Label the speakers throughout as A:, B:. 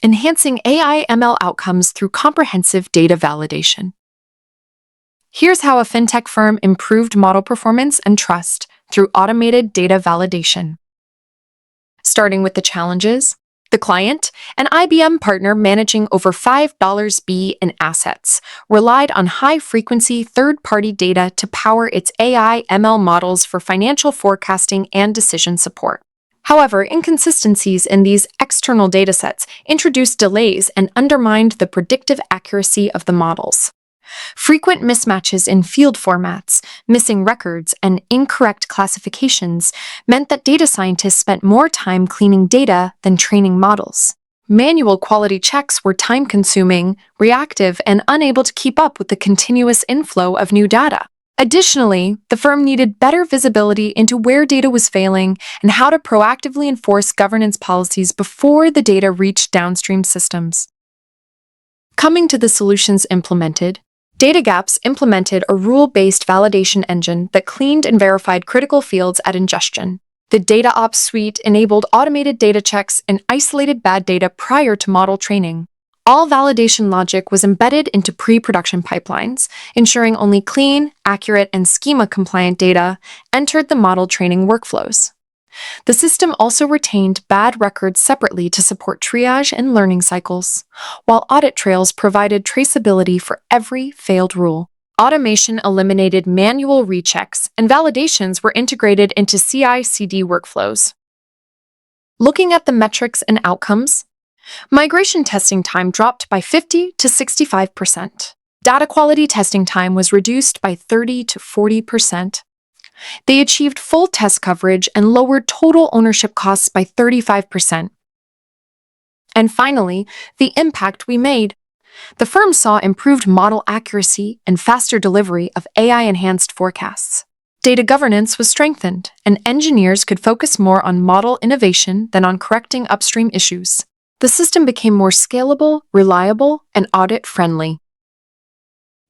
A: enhancing AI/ML outcomes through comprehensive data validation. Here's how a fintech firm improved model performance and trust through automated data validation. Starting with the challenges, the client, an IBM partner managing over $5 billion in assets, relied on high-frequency third-party data to power its AI/ML models for financial forecasting and decision support. However, inconsistencies in these external datasets introduced delays and undermined the predictive accuracy of the models. Frequent mismatches in field formats, missing records, and incorrect classifications meant that data scientists spent more time cleaning data than training models. Manual quality checks were time-consuming, reactive, and unable to keep up with the continuous inflow of new data. Additionally, the firm needed better visibility into where data was failing and how to proactively enforce governance policies before the data reached downstream systems. Coming to the solutions implemented, Datagaps implemented a rule-based validation engine that cleaned and verified critical fields at ingestion. The DataOps Suite enabled automated data checks and isolated bad data prior to model training. All validation logic was embedded into pre-production pipelines, ensuring only clean, accurate, and schema-compliant data entered the model training workflows. The system also retained bad records separately to support triage and learning cycles, while audit trails provided traceability for every failed rule. Automation eliminated manual rechecks, and validations were integrated into CI/CD workflows. Looking at the metrics and outcomes, migration testing time dropped by 50 to 65%. Data quality testing time was reduced by 30 to 40%. They achieved full test coverage and lowered total ownership costs by 35%. And finally, the impact we made. The firm saw improved model accuracy and faster delivery of AI-enhanced forecasts. Data governance was strengthened, and engineers could focus more on model innovation than on correcting upstream issues. The system became more scalable, reliable, and audit-friendly.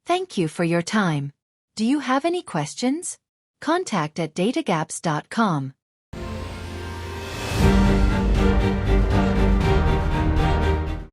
B: Thank you for your time. Do you have any questions? Contact@datagaps.com.